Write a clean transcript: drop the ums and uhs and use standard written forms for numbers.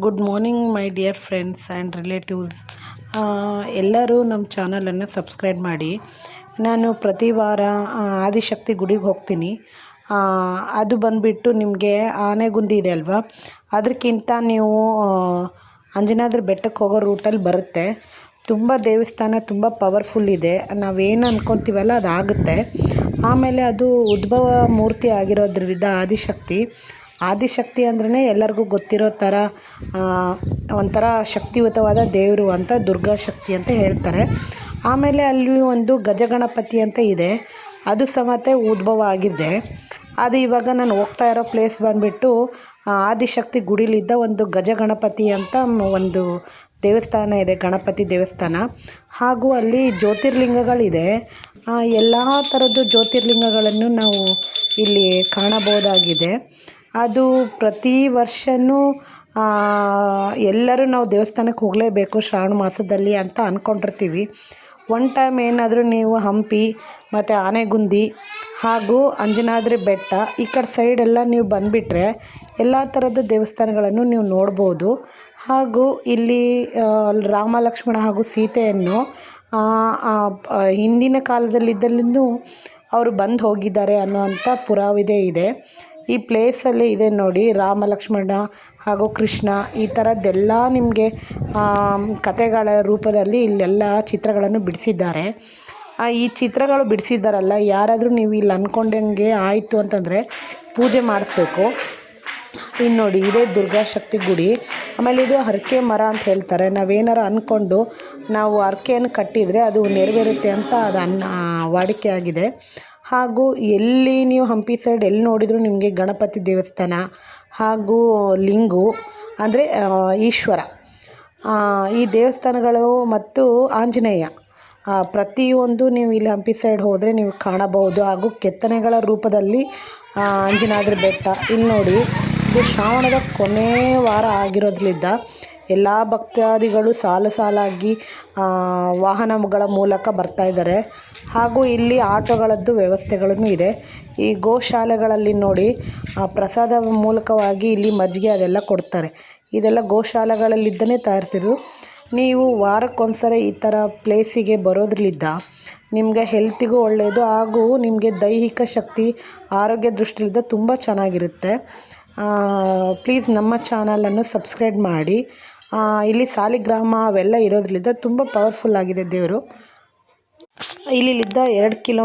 Good morning my dear friends and relatives. ಎಲ್ಲರೂ ನಮ್ಮ ಚಾನಲನ್ನು ಸಬ್ಸ್ಕ್ರೈಬ್ ಮಾಡಿ. ನಾನು ಪ್ರತಿ ವಾರ ಆದಿಶಕ್ತಿ ಗುಡಿಗೆ ಹೋಗ್ತೀನಿ. ಅದು ಬಂದುಬಿಟ್ಟು ನಿಮಗೆ ಆನೆಗುಂದಿ ಇದೆ ಅಲ್ವಾ, ಅದಕ್ಕಿಂತ ನೀವು ಅಂಜನಾದ್ರಿ ಬೆಟ್ಟಕ್ಕೆ ಹೋಗೋ ರೂಟಲ್ಲಿ ಬರುತ್ತೆ. ತುಂಬ ದೇವಸ್ಥಾನ ತುಂಬ ಪವರ್ಫುಲ್ ಇದೆ. ನಾವೇನು ಅಂದ್ಕೊತೀವಲ್ಲ ಅದಾಗುತ್ತೆ. ಆಮೇಲೆ ಅದು ಉದ್ಭವ ಮೂರ್ತಿ ಆಗಿರೋದ್ರಿಂದ ಆದಿಶಕ್ತಿ ಅಂದ್ರೇ ಎಲ್ಲರಿಗೂ ಗೊತ್ತಿರೋ ಥರ ಒಂಥರ ಶಕ್ತಿಯುತವಾದ ದೇವರು ಅಂತ, ದುರ್ಗಾ ಶಕ್ತಿ ಅಂತ ಹೇಳ್ತಾರೆ. ಆಮೇಲೆ ಅಲ್ಲಿ ಒಂದು ಗಜಗಣಪತಿ ಅಂತ ಇದೆ, ಅದು ಸಮೇತ ಉದ್ಭವ ಆಗಿದೆ. ಅದು ಇವಾಗ ನಾನು ಹೋಗ್ತಾ ಇರೋ ಪ್ಲೇಸ್ ಬಂದುಬಿಟ್ಟು ಆದಿಶಕ್ತಿ ಗುಡಿಲಿದ್ದ ಒಂದು ಗಜಗಣಪತಿ ಅಂತ ಒಂದು ದೇವಸ್ಥಾನ ಇದೆ, ಗಣಪತಿ ದೇವಸ್ಥಾನ. ಹಾಗೂ ಅಲ್ಲಿ ಜ್ಯೋತಿರ್ಲಿಂಗಗಳಿದೆ. ಎಲ್ಲ ಥರದ್ದು ಜ್ಯೋತಿರ್ಲಿಂಗಗಳನ್ನು ನಾವು ಇಲ್ಲಿ ಕಾಣಬಹುದಾಗಿದೆ. ಅದು ಪ್ರತಿ ವರ್ಷವೂ ಎಲ್ಲರೂ ನಾವು ದೇವಸ್ಥಾನಕ್ಕೆ ಹೋಗಲೇಬೇಕು ಶ್ರಾವಣ ಮಾಸದಲ್ಲಿ ಅಂತ ಅಂದ್ಕೊಂಡಿರ್ತೀವಿ. ಒನ್ ಟೈಮ್ ಏನಾದರೂ ನೀವು ಹಂಪಿ ಮತ್ತು ಆನೆಗುಂದಿ ಹಾಗೂ ಅಂಜನಾದ್ರಿ ಬೆಟ್ಟ ಈ ಕಡೆ ಸೈಡೆಲ್ಲ ನೀವು ಬಂದುಬಿಟ್ರೆ ಎಲ್ಲ ಥರದ ದೇವಸ್ಥಾನಗಳನ್ನು ನೀವು ನೋಡ್ಬೋದು. ಹಾಗೂ ಇಲ್ಲಿ ರಾಮ ಲಕ್ಷ್ಮಣ ಹಾಗೂ ಸೀತೆಯನ್ನು ಹಿಂದಿನ ಕಾಲದಲ್ಲಿದ್ದಲ್ಲೂ ಅವರು ಬಂದು ಹೋಗಿದ್ದಾರೆ ಅನ್ನುವಂಥ ಪುರಾವೆ ಇದೆ. ಈ ಪ್ಲೇಸಲ್ಲಿ ಇದೆ ನೋಡಿ, ರಾಮ ಲಕ್ಷ್ಮಣ ಹಾಗೂ ಕೃಷ್ಣ ಈ ಥರದ್ದೆಲ್ಲ ನಿಮಗೆ ಕಥೆಗಳ ರೂಪದಲ್ಲಿ ಇಲ್ಲೆಲ್ಲ ಚಿತ್ರಗಳನ್ನು ಬಿಡಿಸಿದ್ದಾರೆ. ಈ ಚಿತ್ರಗಳು ಬಿಡಿಸಿದ್ದಾರಲ್ಲ, ಯಾರಾದರೂ ನೀವು ಇಲ್ಲಿ ಅಂದ್ಕೊಂಡಂಗೆ ಆಯಿತು ಅಂತಂದರೆ ಪೂಜೆ ಮಾಡಿಸ್ಬೇಕು. ಇನ್ನು ನೋಡಿ, ಇದೇ ದುರ್ಗಾಶಕ್ತಿ ಗುಡಿ. ಆಮೇಲೆ ಇದು ಹರಕೆ ಮರ ಅಂತ ಹೇಳ್ತಾರೆ. ನಾವೇನಾರು ಅಂದ್ಕೊಂಡು ನಾವು ಹರಕೆಯನ್ನು ಕಟ್ಟಿದರೆ ಅದು ನೆರವೇರುತ್ತೆ ಅಂತ ಅದು ವಾಡಿಕೆ ಆಗಿದೆ. ಹಾಗೂ ಎಲ್ಲಿ ನೀವು ಹಂಪಿ ಸೈಡ್ ಎಲ್ಲಿ ನೋಡಿದರೂ ನಿಮಗೆ ಗಣಪತಿ ದೇವಸ್ಥಾನ ಹಾಗೂ ಲಿಂಗು ಅಂದರೆ ಈಶ್ವರ, ಈ ದೇವಸ್ಥಾನಗಳು ಮತ್ತು ಆಂಜನೇಯ ಪ್ರತಿಯೊಂದು ನೀವು ಇಲ್ಲಿ ಹಂಪಿ ಸೈಡ್ ಹೋದರೆ ನೀವು ಕಾಣಬಹುದು. ಹಾಗೂ ಕೆತ್ತನೆಗಳ ರೂಪದಲ್ಲಿ ಅಂಜನಾದ್ರಿ ಬೆಟ್ಟ. ಇಲ್ಲಿ ನೋಡಿ, ಇದು ಶ್ರಾವಣದ ಕೊನೆ ವಾರ ಆಗಿರೋದ್ರಿಂದ ಎಲ್ಲ ಭಕ್ತಾದಿಗಳು ಸಾಲಾಗಿ ವಾಹನಗಳ ಮೂಲಕ ಬರ್ತಾಯಿದ್ದಾರೆ. ಹಾಗೂ ಇಲ್ಲಿ ಆಟೋಗಳದ್ದು ವ್ಯವಸ್ಥೆಗಳೂ ಇದೆ. ಈ ಗೋಶಾಲೆಗಳಲ್ಲಿ ನೋಡಿ, ಪ್ರಸಾದ ಮೂಲಕವಾಗಿ ಇಲ್ಲಿ ಮಜ್ಜಿಗೆ ಅದೆಲ್ಲ ಕೊಡ್ತಾರೆ. ಇದೆಲ್ಲ ಗೋಶಾಲೆಗಳಲ್ಲಿದ್ದನೇ ತಯಾರಿಸಿರೋದು. ನೀವು ವಾರಕ್ಕೊಂದ್ಸರಿ ಈ ಥರ ಪ್ಲೇಸಿಗೆ ಬರೋದ್ರಿಂದ ನಿಮಗೆ ಹೆಲ್ತಿಗೂ ಒಳ್ಳೆಯದು, ಹಾಗೂ ನಿಮಗೆ ದೈಹಿಕ ಶಕ್ತಿ, ಆರೋಗ್ಯ ದೃಷ್ಟಿಯಿಂದ ತುಂಬ ಚೆನ್ನಾಗಿರುತ್ತೆ. ಪ್ಲೀಸ್ ನಮ್ಮ ಚಾನಲನ್ನು ಸಬ್ಸ್ಕ್ರೈಬ್ ಮಾಡಿ. ಇಲ್ಲಿ ಸಾಲಿಗ್ರಾಮ ಅವೆಲ್ಲ ಇರೋದ್ರಿಂದ ತುಂಬ ಪವರ್ಫುಲ್ ಆಗಿದೆ ದೇವರು. ಇಲ್ಲಿದ್ದ 2 ಕಿಲೋ